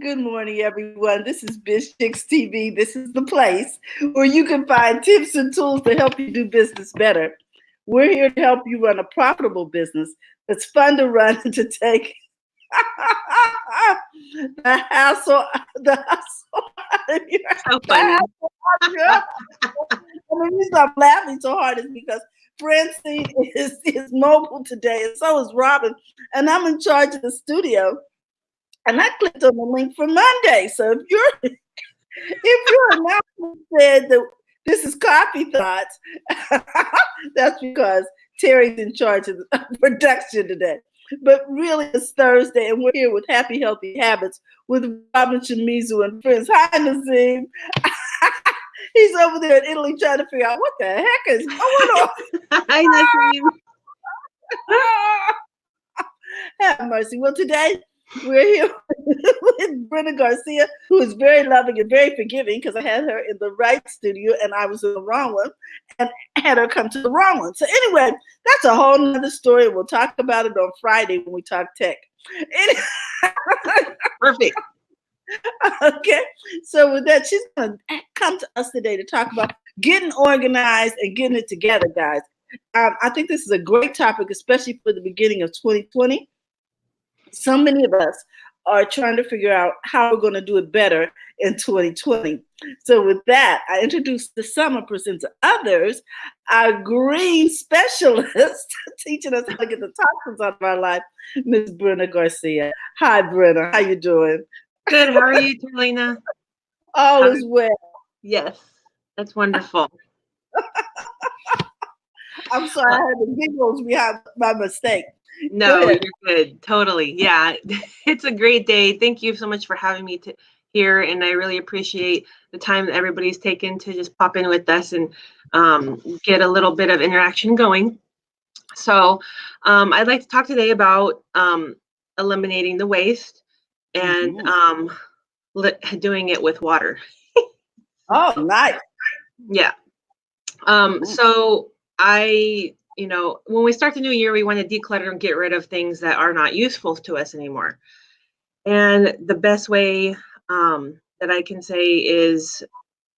Good morning, everyone. This is Biz Chicks TV. This is the place where you can find tips and tools to help you do business better. We're here to help you run a profitable business that's fun to run and to take the hassle, the hassle out of your, So the funny. hassle out of your. And the reason I'm laughing so hard is because Francine is mobile today, and so is Robin, and I'm in charge of the studio. And I clicked on the link for Monday. So if your announcement said that this is Coffee Thoughts, that's because Terry's in charge of the production today. But really, it's Thursday, and we're here with Happy Healthy Habits with Robin Shimizu and friends. Hi, Nazim. He's over there in Italy trying to figure out what the heck is going on. Hi, Naseem. Have mercy. Well, today we're here with Brenda Garcia, who is very loving and very forgiving because I had her in the right studio and I was in the wrong one and had her come to the wrong one. So, anyway, that's a whole nother story. We'll talk about it on Friday when we talk tech. Perfect. Okay, so with that, she's going to come to us today to talk about getting organized and getting it together, guys. I think this is a great topic, especially for the beginning of 2020. So many of us are trying to figure out how we're going to do it better in 2020. So, with that, I introduce the summer presents others, our green specialist teaching us how to get the toxins out of our life, Miss Brenna Garcia. Hi, Brenna. How you doing? Good. How are you, Tarlena? All How- is well. Yes, that's wonderful. I'm sorry, I had the giggles behind my mistake. Go No, ahead. you're good. Totally. Yeah, it's a great day. Thank you so much for having me here, and I really appreciate the time that everybody's taken to just pop in with us and get a little bit of interaction going. So, I'd like to talk today about eliminating the waste and Mhm. doing it with water. Oh, nice. Yeah. Mhm. So when we start the new year, we want to declutter and get rid of things that are not useful to us anymore. And the best way that I can say is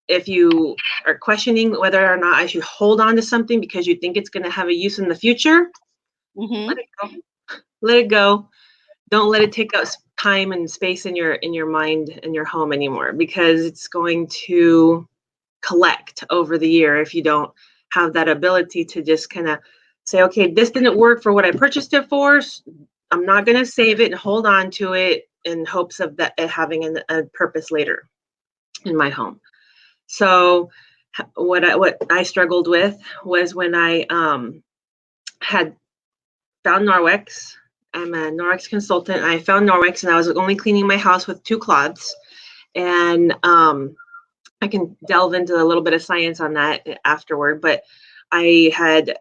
if you are questioning whether or not I should hold on to something because you think it's going to have a use in the future, let Mhm. it go. Let it go. Don't let it take up time and space in your mind and your home anymore because it's going to collect over the year if you don't have that ability to just kind of say, okay, this didn't work for what I purchased it for. I'm not going to save it and hold on to it in hopes of that it having a purpose later in my home. So what I struggled with was when I had found Norwex. I'm a Norwex consultant. I found Norwex and I was only cleaning my house with two cloths. And I can delve into a little bit of science on that afterward, but I had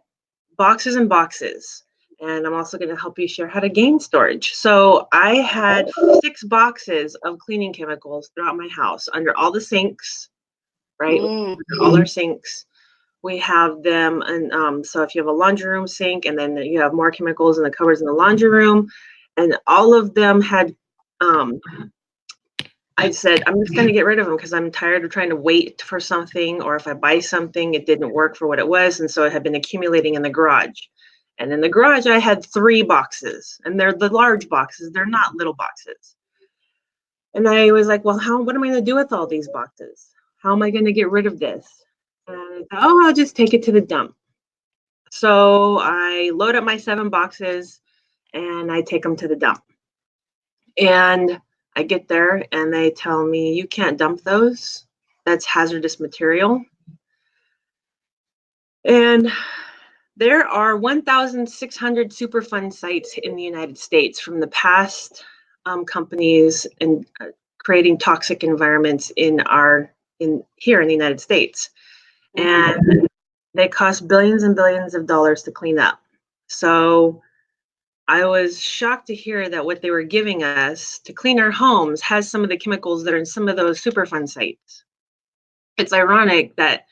boxes and boxes. And I'm also going to help you share how to gain storage. So I had 6 boxes of cleaning chemicals throughout my house under all the sinks, right? Mm. Under all our sinks. We have them, and so if you have a laundry room sink, and then you have more chemicals in the cupboards in the laundry room, and all of them had um, I said, I'm just going to get rid of them because I'm tired of trying to wait for something, or if I buy something, it didn't work for what it was. And so it had been accumulating in the garage. And in the garage, I had 3 boxes, and they're the large boxes. They're not little boxes. And I was like, well, what am I going to do with all these boxes? How am I going to get rid of this? And I thought, oh, I'll just take it to the dump. So I load up my 7 boxes and I take them to the dump. And I get there and they tell me, you can't dump those. That's hazardous material. And there are 1,600 Superfund sites in the United States from the past companies and creating toxic environments in here in the United States. Mhm. And they cost billions and billions of dollars to clean up. So I was shocked to hear that what they were giving us to clean our homes has some of the chemicals that are in some of those Superfund sites. It's ironic that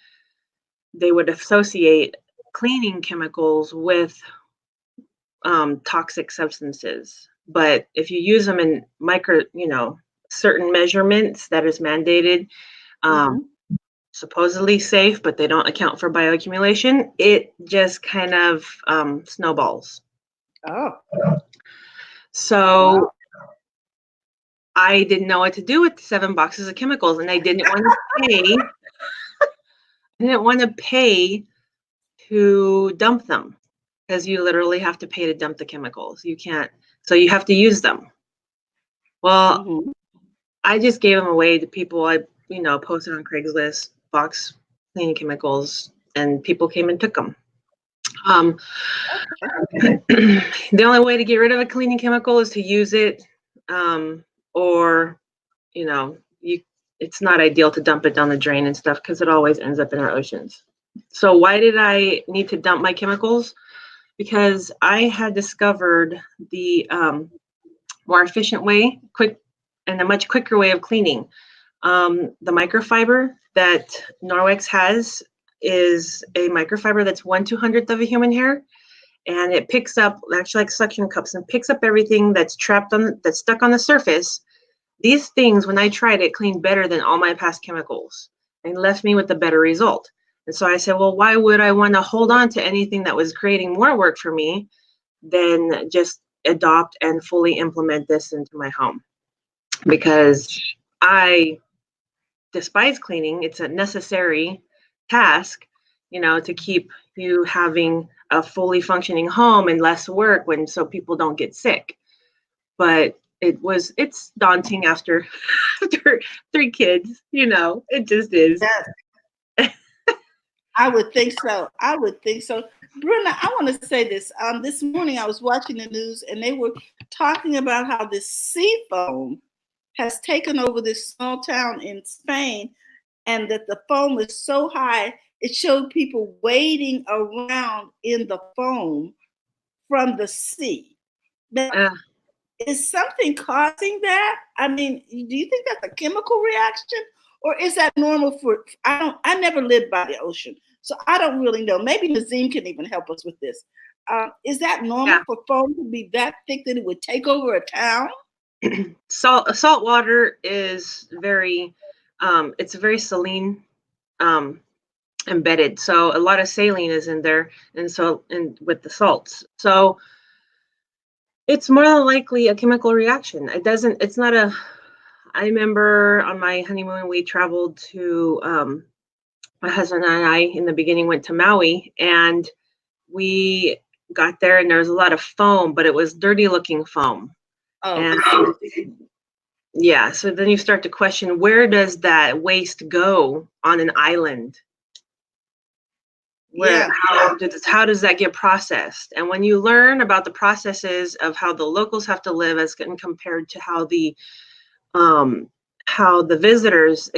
they would associate cleaning chemicals with toxic substances. But if you use them in certain measurements that is mandated, Mhm. supposedly safe, but they don't account for bioaccumulation, it just kind of snowballs. Oh, So wow. I didn't know what to do with 7 boxes of chemicals, and I didn't want to pay. I didn't want to pay to dump them because you literally have to pay to dump the chemicals. You can't, so you have to use them. Well, Mhm. I just gave them away to people. I, posted on Craigslist, box cleaning chemicals, and people came and took them. The only way to get rid of a cleaning chemical is to use it, or, it's not ideal to dump it down the drain and stuff because it always ends up in our oceans. So why did I need to dump my chemicals? Because I had discovered the more efficient way, and a much quicker way of cleaning. The microfiber that Norwex has is a microfiber that's 1/200th of a human hair, and it picks up, actually like suction cups, and picks up everything that's that's stuck on the surface. These things, when I tried it, cleaned better than all my past chemicals and left me with a better result. And so I said, well, why would I want to hold on to anything that was creating more work for me than just adopt and fully implement this into my home? Because I despise cleaning. It's a necessary task, to keep you having a fully functioning home and less work so people don't get sick. But it's daunting after after 3 kids, it just is. Yes, I would think so. I would think so. Brenda, I want to say this. This morning I was watching the news and they were talking about how this sea foam has taken over this small town in Spain, and that the foam is so high, it showed people wading around in the foam from the sea. Now, Uh, is something causing that? I mean, do you think that's a chemical reaction, or is that normal for? I never lived by the ocean, so I don't really know. Maybe Nazim can even help us with this. Is that normal yeah. for foam to be that thick that it would take over a town? Salt water is it's very saline, embedded. So a lot of saline is in there, and with the salts. So it's more than likely a chemical reaction. It's not a, I remember on my honeymoon, we traveled to, my husband and I in the beginning went to Maui, and we got there and there was a lot of foam, but it was dirty looking foam. Oh, And yeah, so then you start to question, where does that waste go on an island? yeah. How does that get processed? And when you learn about the processes of how the locals have to live as compared to how the visitors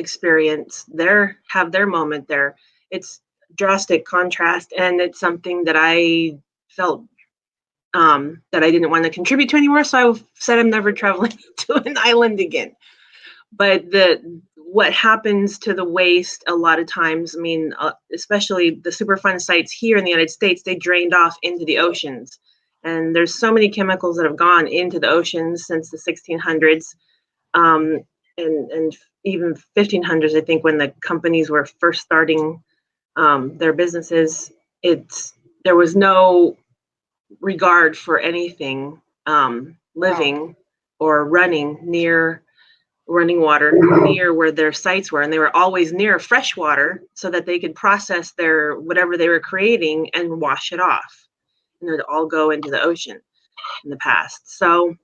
have their moment there, it's drastic contrast, and it's something that I felt that I didn't want to contribute to anymore. So I said I'm never traveling to an island again. But what happens to the waste a lot of times, I mean, especially the Superfund sites here in the United States, they drained off into the oceans. And there's so many chemicals that have gone into the oceans since the 1600s, and even 1500s, I think, when the companies were first starting their businesses. There was no regard for anything Wow. living or running water near where their sites were, and they were always near fresh water so that they could process their whatever they were creating and wash it off, and it would all go into the ocean in the past. So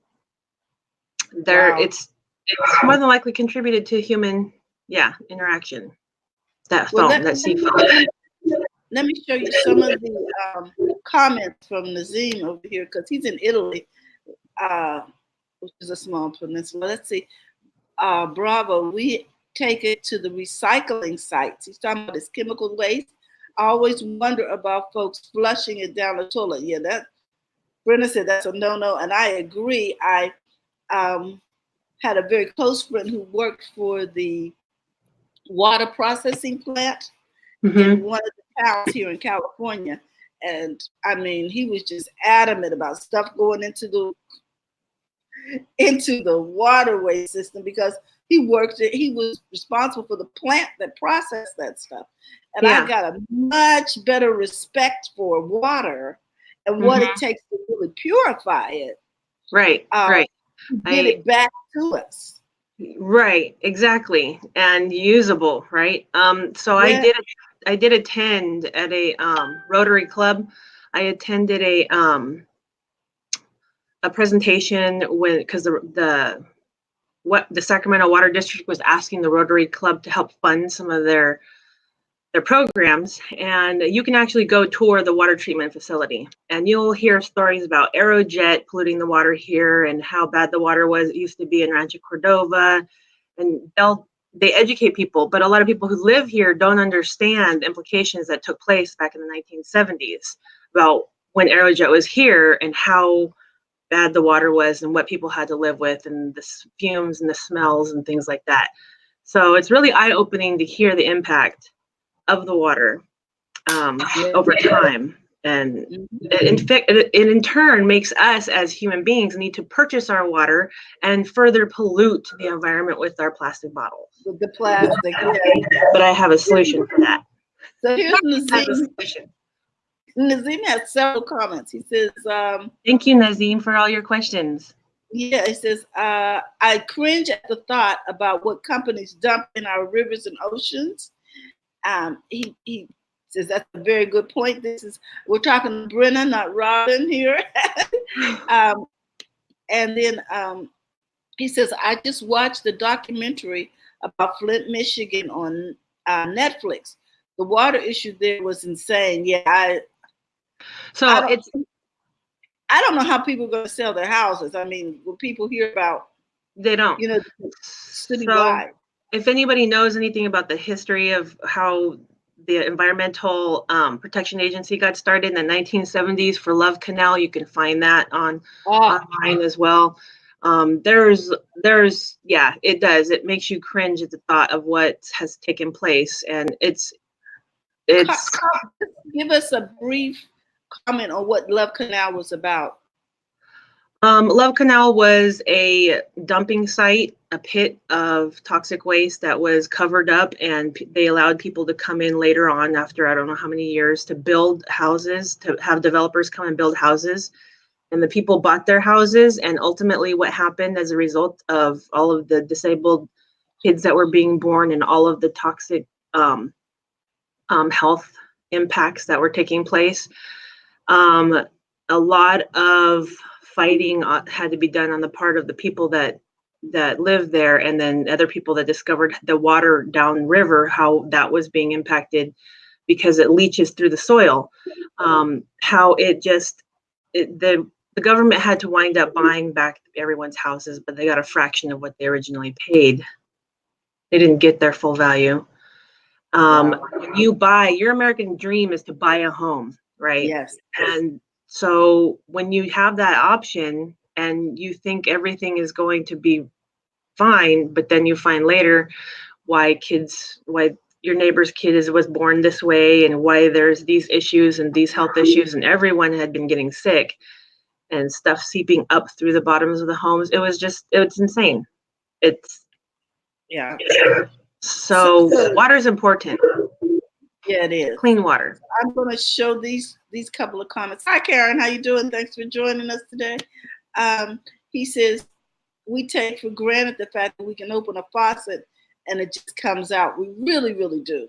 Wow. it's more than likely contributed to human, interaction. That Well, foam, that sea foam. let me show you some of the comments from Nazim over here because he's in Italy, which is a small peninsula. Let's see. Bravo, we take it to the recycling sites. He's talking about this chemical waste. I always wonder about folks flushing it down the toilet. Yeah, that Brenda said that's a no-no, and I agree. I had a very close friend who worked for the water processing plant in Mm-hmm. one of the towns here in California. And I mean, he was just adamant about stuff going into into the waterway system because he was responsible for the plant that processed that stuff. And I got a much better respect for water and what it takes to really purify it. Right, right. Get it back to us. Right, exactly. And usable, right? So Yeah. I did attend at a Rotary Club. I attended a presentation because the Sacramento Water District was asking the Rotary Club to help fund some of their programs, and you can actually go tour the water treatment facility, and you'll hear stories about Aerojet polluting the water here and how bad the water was. It used to be in Rancho Cordova, and they educate people, but a lot of people who live here don't understand the implications that took place back in the 1970s about when Aerojet was here and how bad the water was and what people had to live with and the fumes and the smells and things like that. So it's really eye-opening to hear the impact of the water over time. And it in turn makes us as human beings need to purchase our water and further pollute the environment with our plastic bottles. With the plastic, But I have a solution for that. So here's Nazim. Nazim has several comments. He says, thank you, Nazim, for all your questions. Yeah, he says, I cringe at the thought about what companies dump in our rivers and oceans. He says that's a very good point. We're talking to Brenna, not Robin here. And then he says, I just watched the documentary about Flint, Michigan on Netflix. The water issue there was insane. Yeah, I don't know how people are going to sell their houses. I mean, will people hear about? They don't. Citywide. So if anybody knows anything about the history of how the Environmental Protection Agency got started in the 1970s for Love Canal, you can find that online as well. It does. It makes you cringe at the thought of what has taken place, and it's. Give us a brief comment on what Love Canal was about. Love Canal was a dumping site, a pit of toxic waste that was covered up, and they allowed people to come in later on after I don't know how many years to build houses, to have developers come and build houses. And the people bought their houses, and ultimately what happened as a result of all of the disabled kids that were being born and all of the toxic health impacts that were taking place, a lot of fighting had to be done on the part of the people that lived there, and then other people that discovered the water downriver, how that was being impacted because it leaches through the soil. How the government had to wind up buying back everyone's houses, but they got a fraction of what they originally paid. They didn't get their full value. When you buy, your American dream is to buy a home, right? Yes. And so when you have that option and you think everything is going to be fine, but then you find later why your neighbor's kid was born this way and why there's these issues and these health issues and everyone had been getting sick and stuff seeping up through the bottoms of the homes. It's insane. So water is important. Yeah, it is. Clean water. I'm going to show these couple of comments. Hi, Karen. How you doing? Thanks for joining us today. He says, we take for granted the fact that we can open a faucet and it just comes out. We really, really do.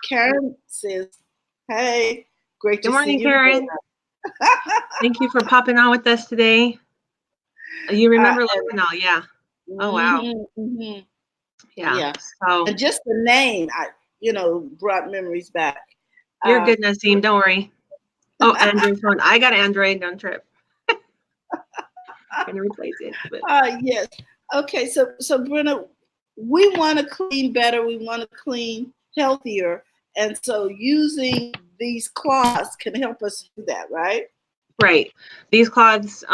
Karen says, hey, great to see you. Good morning, Karen. Thank you for popping on with us today. You remember Love Canal, yeah. Oh, wow. Mm-hmm. Yeah. So, and just the name, brought memories back. You're good, Nazim. Don't worry. Oh, Android phone. I got Android. Don't trip. I'm gonna replace it. Yes. Okay. So Brenna, we want to clean better. We want to clean healthier, and so using these cloths can help us do that, right? Right. These cloths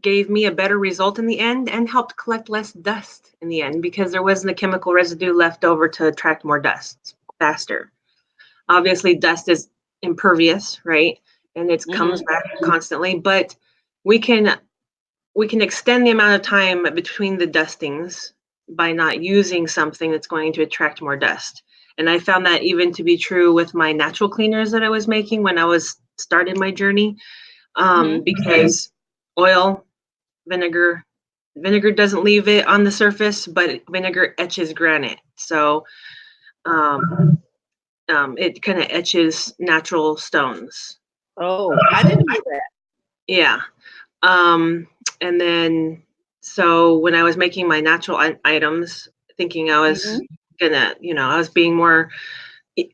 gave me a better result in the end and helped collect less dust in the end because there wasn't a chemical residue left over to attract more dust faster. Obviously, dust is impervious, right? And it comes back constantly, but we can we can extend the amount of time between the dustings by not using something that's going to attract more dust. And I found that even to be true with my natural cleaners that I was making when I was started my journey, because oil, vinegar doesn't leave it on the surface, but vinegar etches granite. So it kind of etches natural stones. Oh, I didn't know that. Yeah. And then, so when I was making my natural items, thinking I was gonna, I was being more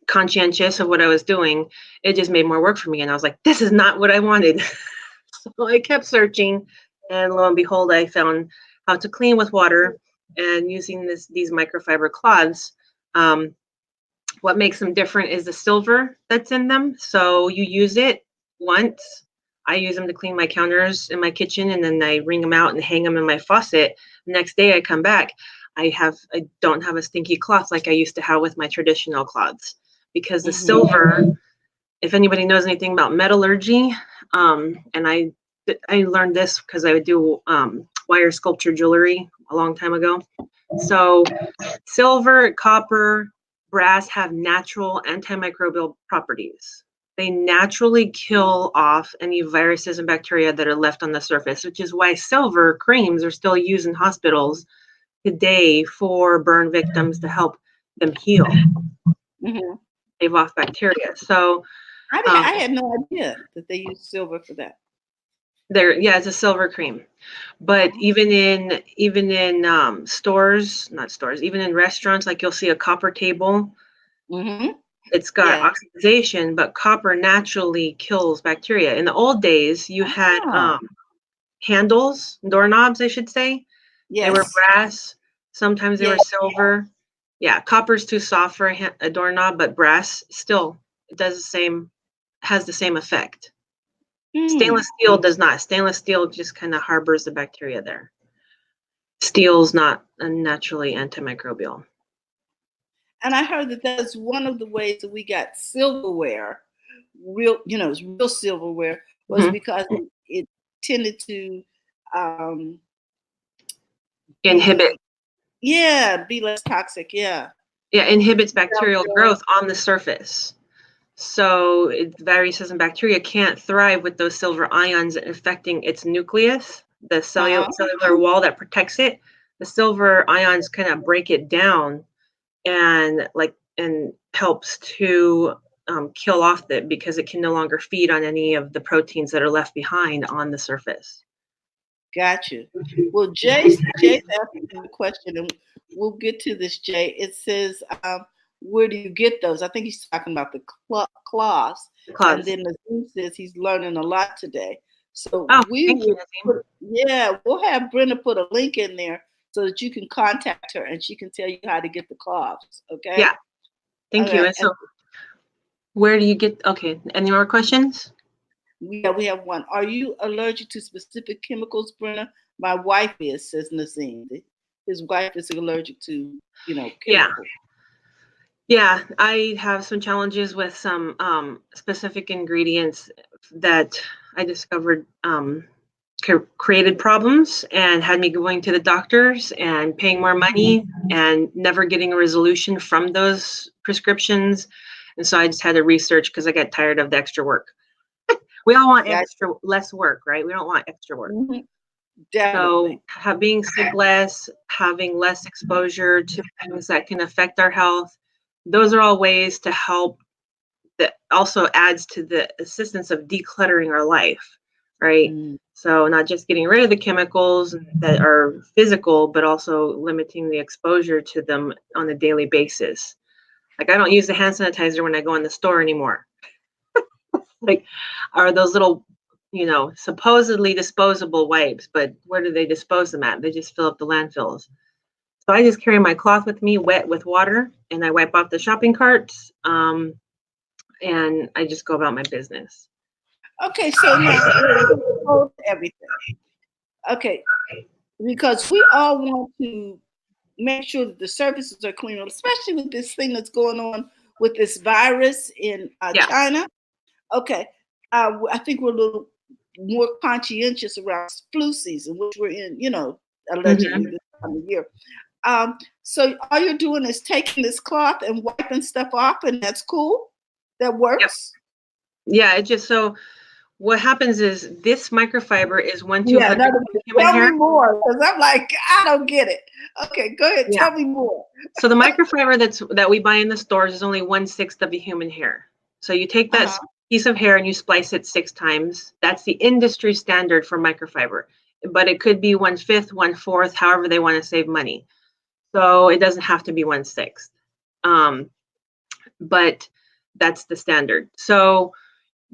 conscientious of what I was doing, it just made more work for me. And I was like, this is not what I wanted. So I kept searching, and lo and behold, I found how to clean with water and using these microfiber cloths. What makes them different is the silver that's in them. So you use it once. I use them to clean my counters in my kitchen, and then I wring them out and hang them in my faucet. The next day I come back, I don't have a stinky cloth like I used to have with my traditional cloths, because the silver, if anybody knows anything about metallurgy, and I learned this because I would do wire sculpture jewelry a long time ago. So silver, copper, brass have natural antimicrobial properties. They naturally kill off any viruses and bacteria that are left on the surface, which is why silver creams are still used in hospitals today for burn victims to help them heal, stave off bacteria. So I had no idea that they use silver for that. It's a silver cream. But even in stores, not stores, even in restaurants, like you'll see a copper table. It's got oxidation, but copper naturally kills bacteria. In the old days, you had handles, doorknobs, I should say. Yes. They were brass. Sometimes they were silver. Yeah, copper's too soft for a doorknob, but brass still has the same effect. Stainless steel does not. Stainless steel just kind of harbors the bacteria there. Steel's not naturally antimicrobial. And I heard that that's one of the ways that we got silverware, real silverware, was because it tended to inhibit. Be less toxic. Yeah, inhibits bacterial growth on the surface. So viruses and bacteria can't thrive with those silver ions affecting its nucleus, the cellular wall that protects it. The silver ions kind of break it down and helps to kill off it, because it can no longer feed on any of the proteins that are left behind on the surface. Gotcha. Well, Jay's asking a question, and we'll get to this, Jay. It says, where do you get those? I think he's talking about the cloths. And then Nazim says he's learning a lot today. So we'll have Brenda put a link in there so that you can contact her and she can tell you how to get the cloths. Okay. Yeah. Thank you. And so where do you get? Okay. Any more questions? Yeah, we have one. Are you allergic to specific chemicals, Brenda? My wife is, says Nazim. His wife is allergic to, chemicals. Yeah, I have some challenges with some specific ingredients that I discovered created problems and had me going to the doctors and paying more money and never getting a resolution from those prescriptions. And so I just had to research because I got tired of the extra work. We all want less work, right? We don't want extra work. Definitely. So being sick less, having less exposure to things that can affect our health, those are all ways to help. That also adds to the assistance of decluttering our life, right? So not just getting rid of the chemicals that are physical, but also limiting the exposure to them on a daily basis. Like I don't use the hand sanitizer when I go in the store anymore. Are those little, supposedly disposable wipes, but where do they dispose them at? They just fill up the landfills. So I just carry my cloth with me, wet with water, and I wipe off the shopping carts, and I just go about my business. Okay, so now everything. Okay, because we all want to make sure that the surfaces are clean, especially with this thing that's going on with this virus in China. Okay, I think we're a little more conscientious around flu season, which we're in, you know, allegedly this time of year. So all you're doing is taking this cloth and wiping stuff off, and that's cool. That works. Yep. Yeah, it just so what happens is this microfiber is 1/200 human tell hair. me more, because I'm like, I don't get it. Okay, go ahead. Tell me more. So the microfiber that we buy in the stores is only 1/6 of a human hair. So you take that piece of hair and you splice it 6 times. That's the industry standard for microfiber, but it could be 1/5, 1/4, however they want to save money. So it doesn't have to be 1/6, but that's the standard. So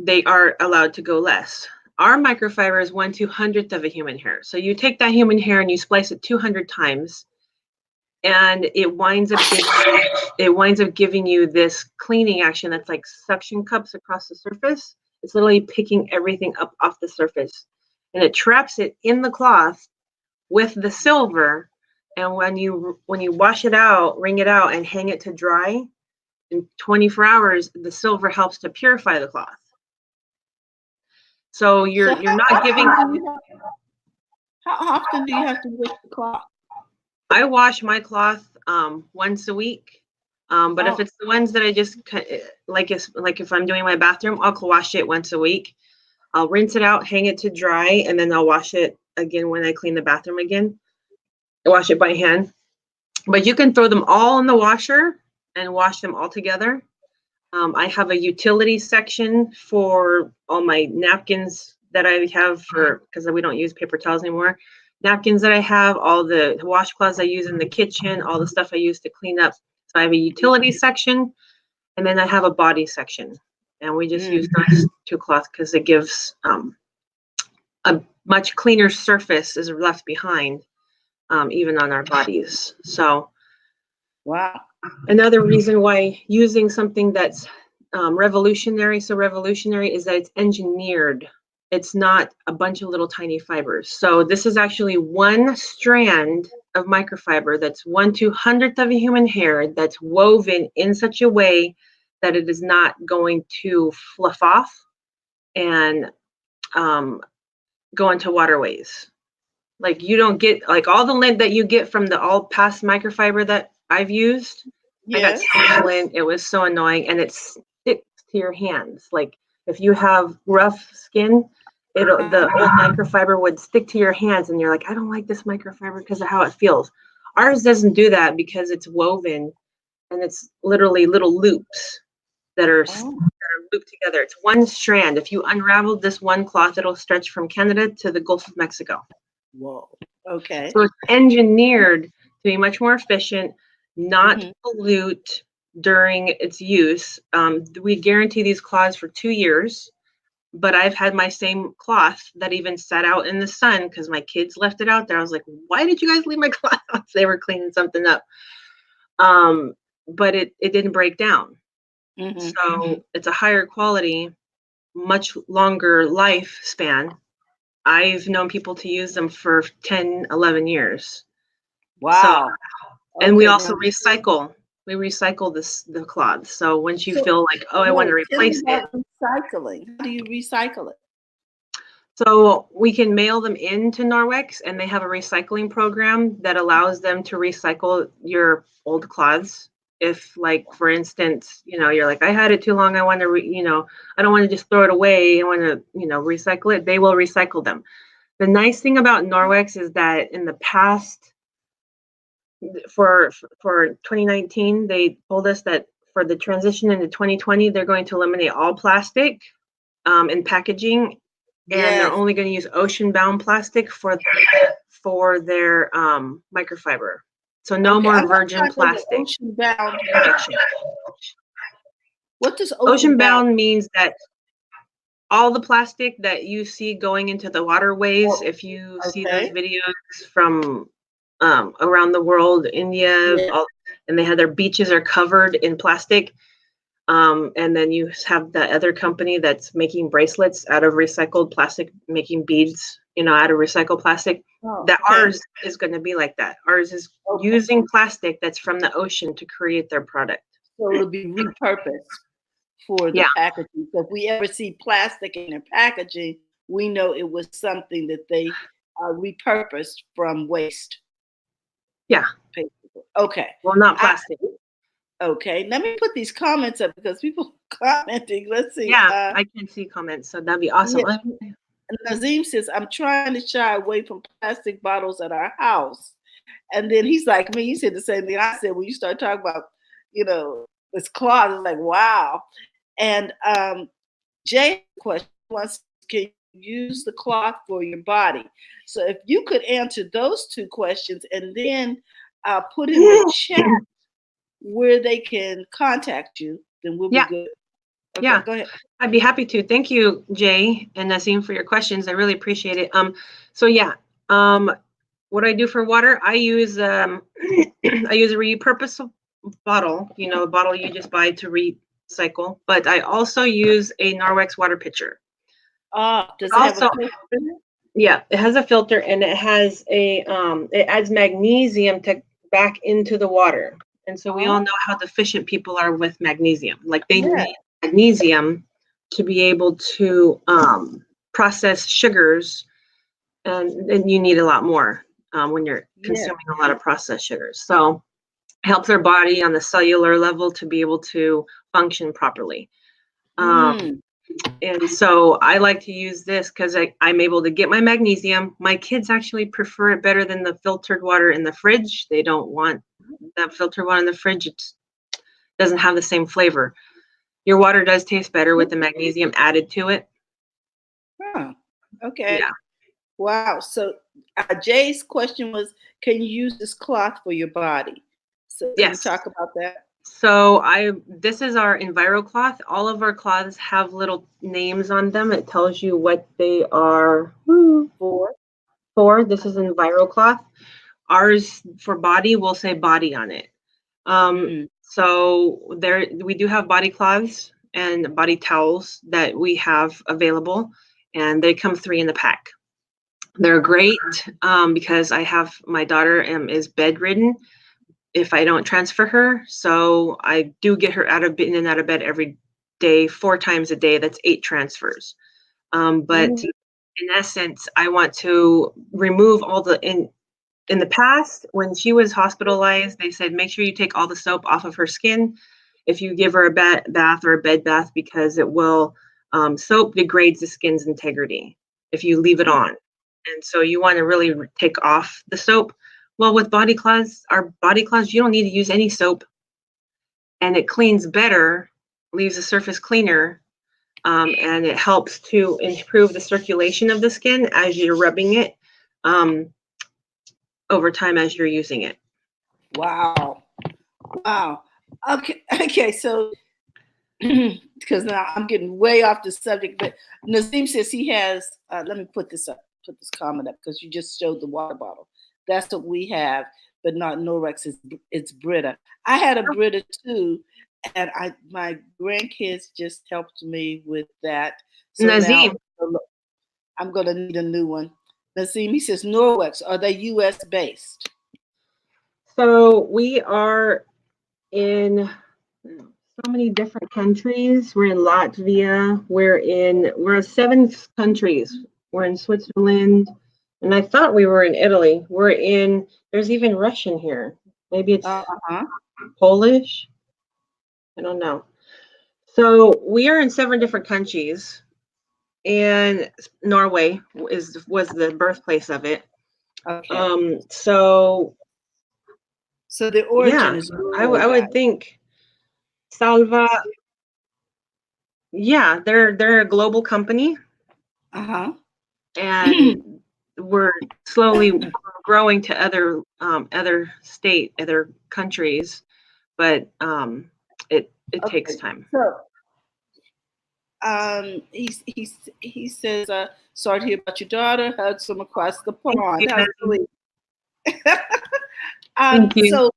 they are allowed to go less. Our microfiber is 1/200 of a human hair. So you take that human hair and you splice it 200 times, and it winds up giving you this cleaning action that's like suction cups across the surface. It's literally picking everything up off the surface, and it traps it in the cloth with the silver. And when you wash it out, wring it out, and hang it to dry, in 24 hours, the silver helps to purify the cloth. So you're not giving. How often do you have to wash the cloth? I wash my cloth once a week, but if it's the ones that I just like if I'm doing my bathroom, I'll wash it once a week. I'll rinse it out, hang it to dry, and then I'll wash it again when I clean the bathroom again. I wash it by hand, but you can throw them all in the washer and wash them all together. I have a utility section for all my napkins that I have because we don't use paper towels anymore. Napkins that I have, all the washcloths I use in the kitchen, all the stuff I use to clean up. So I have a utility section, and then I have a body section. And we just use those 2 cloths because it gives a much cleaner surface is left behind, even on our bodies. So, wow. Another reason why using something that's revolutionary is that it's engineered. It's not a bunch of little tiny fibers. So this is actually one strand of microfiber that's 1/200 of a human hair that's woven in such a way that it is not going to fluff off and go into waterways. Like you don't get like all the lint that you get from the all past microfiber that I've used. I got so much lint. It was so annoying, and it sticks to your hands. Like if you have rough skin, the old microfiber would stick to your hands, and you're like, I don't like this microfiber because of how it feels. Ours doesn't do that because it's woven, and it's literally little loops that are looped together. It's one strand. If you unravel this one cloth, it'll stretch from Canada to the Gulf of Mexico. Whoa. Okay. So it's engineered to be much more efficient, not pollute during its use. We guarantee these cloths for 2 years, but I've had my same cloth that even sat out in the sun because my kids left it out there. I was like, why did you guys leave my cloth out? They were cleaning something up. But it didn't break down. So it's a higher quality, much longer lifespan. I've known people to use them for 10, 11 years. Wow. So, and we also recycle. We recycle the cloths. So once you feel like, oh, I want to replace it. Recycling. How do you recycle it? So we can mail them into Norwex, and they have a recycling program that allows them to recycle your old cloths. If, like, for instance, you're like, I had it too long. I want to, I don't want to just throw it away. I want to, recycle it. They will recycle them. The nice thing about Norwex is that in the past, for 2019, they told us that for the transition into 2020, they're going to eliminate all plastic in packaging, and they're only going to use ocean-bound plastic for their microfiber. So no more virgin plastic. Ocean-bound. What does ocean-bound means? That all the plastic that you see going into the waterways, if you see those videos from around the world, India, and they have their beaches are covered in plastic. And then you have the other company that's making bracelets out of recycled plastic, making beads, out of recycled plastic. Ours is going to be like that. Ours is using plastic that's from the ocean to create their product. So it'll be repurposed for the packaging. So if we ever see plastic in their packaging, we know it was something that they repurposed from waste. Yeah. Basically. Okay. Well, not plastic. Okay. Let me put these comments up because people are commenting. Let's see. Yeah, I can see comments, so that'd be awesome. Yeah. Nazim says, I'm trying to shy away from plastic bottles at our house. And then he's like me, he said the same thing I said when you start talking about, this cloth. It's like, wow. And Jay's question was, can you use the cloth for your body? So if you could answer those two questions and then put in the chat where they can contact you, then we'll be good. Okay, yeah, go ahead. I'd be happy to. Thank you, Jay and Nazim, for your questions. I really appreciate it. So yeah, what I do for water, I use I use a repurposable bottle. A bottle you just buy to recycle. But I also use a Norwex water pitcher. Does it have a filter in it? Yeah, it has a filter, and it has it adds magnesium back into the water. And so we all know how deficient people are with magnesium. Like they need magnesium to be able to process sugars, and you need a lot more when you're consuming a lot of processed sugars. So it helps our body on the cellular level to be able to function properly. And so I like to use this because I'm able to get my magnesium. My kids actually prefer it better than the filtered water in the fridge. They don't want that filtered water in the fridge. It doesn't have the same flavor. Your water does taste better with the magnesium added to it. Oh, okay. Yeah. Wow. So Jay's question was, can you use this cloth for your body? So can you talk about that? So this is our EnviroCloth. All of our cloths have little names on them. It tells you what they are for. This is EnviroCloth. Ours for body will say body on it. So we do have body cloths and body towels that we have available, and they come 3 in the pack. They're great because I have my daughter is bedridden if I don't transfer her. So I do get her in and out of bed every day, 4 times a day. That's 8 transfers. But in essence, I want to remove all in the past, when she was hospitalized, they said, make sure you take all the soap off of her skin if you give her a bath or a bed bath, because it will, soap degrades the skin's integrity if you leave it on. And so you want to really take off the soap. Well, with body cloths, you don't need to use any soap, and it cleans better, leaves the surface cleaner, and it helps to improve the circulation of the skin as you're rubbing it over time as you're using it. Wow. Okay. So, because now I'm getting way off the subject, but Nazim says he has. Let me put this comment up because you just showed the water bottle. That's what we have, but not Norwex. It's Brita. I had a Brita too, and my grandkids just helped me with that. So Nazim, now I'm gonna need a new one. Nazim, he says Norwex. Are they U.S. based? So we are in so many different countries. We're in Latvia. We're in 7 countries. We're in Switzerland. And I thought we were in Italy. There's even Russian here. Maybe it's Polish. I don't know. So we are in 7 different countries, and Norway was the birthplace of it. Okay. So the origin is I would think Salva. Yeah, they're a global company. And we're slowly growing to other countries, but it takes time. So he says, sorry to hear about your daughter. Hugs from across the pond. Thank you. So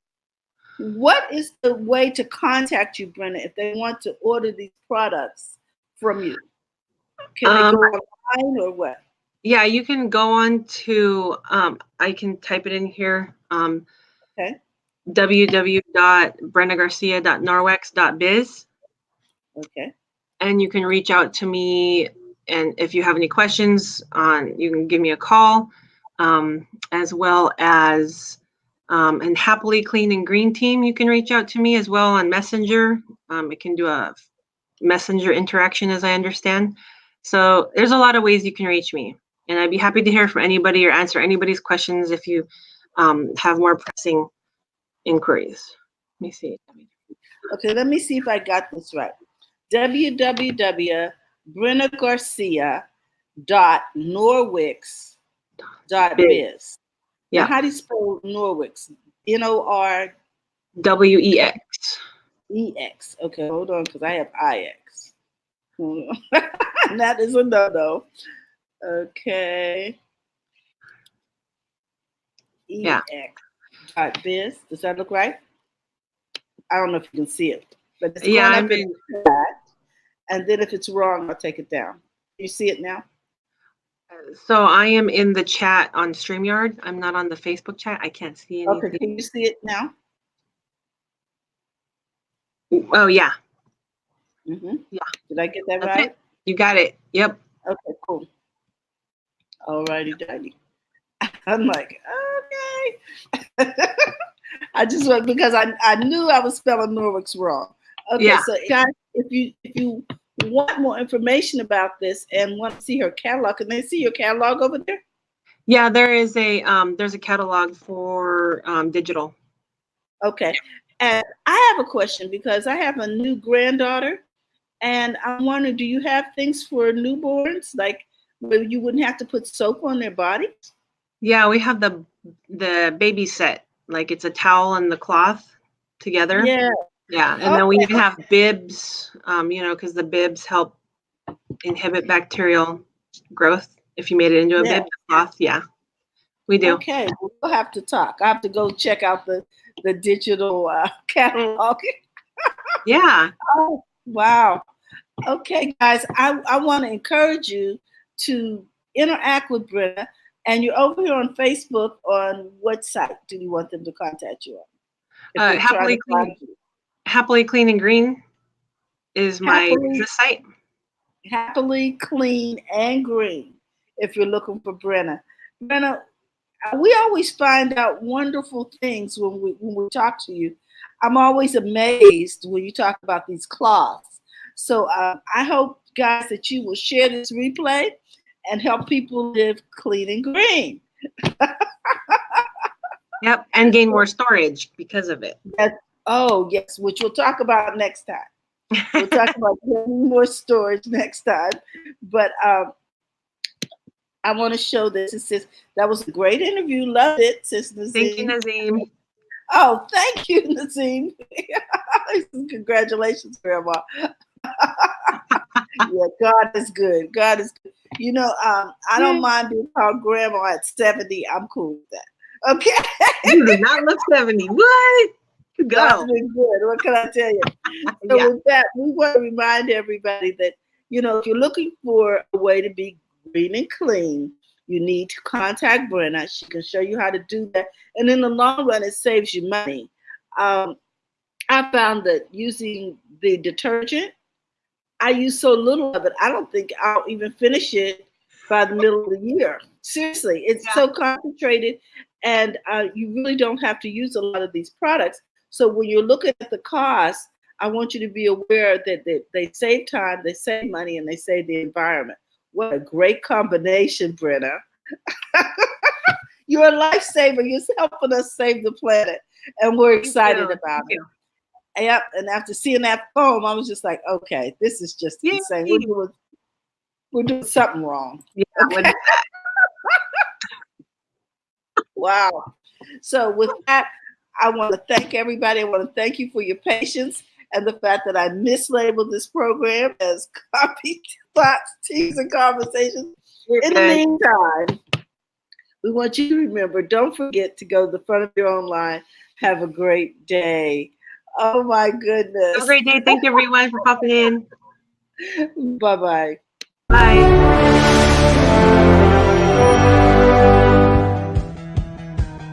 what is the way to contact you, Brenda, if they want to order these products from you? Can they go online or what? Yeah, you can go on to, I can type it in here. www.brendagarcia.norwex.biz. Okay. And you can reach out to me And if you have any questions you can give me a call, as well as, and Happily Clean and Green team, you can reach out to me as well on Messenger. It can do a Messenger interaction, as I understand. So there's a lot of ways you can reach me, and I'd be happy to hear from anybody or answer anybody's questions if you have more pressing inquiries. Let me see. Okay, let me see if I got this right. www.brennagarcia.norwix.biz. Yeah. Now, how do you spell Norwix? Norwex. EX. Okay, hold on, because I have IX. That is a no-no. Okay. EX.biz. Does that look right? I don't know if you can see it, but it's going up in the chat. And then if it's wrong, I'll take it down. You see it now? So I am in the chat on StreamYard. I'm not on the Facebook chat. I can't see anything. Okay, can you see it now? Oh, yeah. Mm-hmm. Yeah. Did I get that That's right? it. You got it. Yep. Okay, cool. All righty, Daddy. I'm like, okay. I just went because I knew I was spelling Norwix wrong. Okay, yeah. So guys, if you want more information about this and want to see her catalog, can they see your catalog over there? Yeah, there is there's a catalog for digital. Okay, and I have a question because I have a new granddaughter, and I'm wondering, do you have things for newborns, like where you wouldn't have to put soap on their body? Yeah, we have the baby set, like it's a towel and the cloth together. Yeah. Yeah, and then we even have bibs, because the bibs help inhibit bacterial growth. If you made it into a bib cloth, yeah, we do. Okay, we'll have to talk. I have to go check out the digital catalog. Yeah. Oh, wow. Okay, guys, I want to encourage you to interact with Brenna. And you're over here on Facebook. On what site do you want them to contact you on? Happily Clean and Green is my site. Happily Clean and Green. If you're looking for Brenna, we always find out wonderful things when we talk to you. I'm always amazed when you talk about these cloths. So I hope, guys, that you will share this replay and help people live clean and green. Yep, and gain more storage because of it. Oh, yes, which we'll talk about next time. We'll talk about getting more storage next time. But I want to show this. It says, that was a great interview. Loved it, Sis Nazim. Thank you, Nazim. Oh, thank you, Nazim. Congratulations, Grandma. Yeah, God is good. God is good. I don't mind being called Grandma at 70. I'm cool with that. Okay. You do not look 70. What? God's been good. What can I tell you? So with that, we want to remind everybody that, if you're looking for a way to be green and clean, you need to contact Brenna. She can show you how to do that. And in the long run, it saves you money. I found that using the detergent, I use so little of it, I don't think I'll even finish it by the middle of the year. Seriously, it's so concentrated, and you really don't have to use a lot of these products. So when you're looking at the cost, I want you to be aware that they save time, they save money, and they save the environment. What a great combination, Brenna. You're a lifesaver. You're helping us save the planet, and we're excited about it. Yep, and after seeing that poem, I was just like, okay, this is just insane. We're doing something wrong. Yeah, okay. Wow. So with that, I want to thank everybody. I want to thank you for your patience and the fact that I mislabeled this program as Coffee, Thoughts, Teas, and Conversations. In the meantime, we want you to remember, don't forget to go to the front of your own line. Have a great day. Oh, my goodness. Have a great day. Thank you, everyone, for popping in. Bye-bye.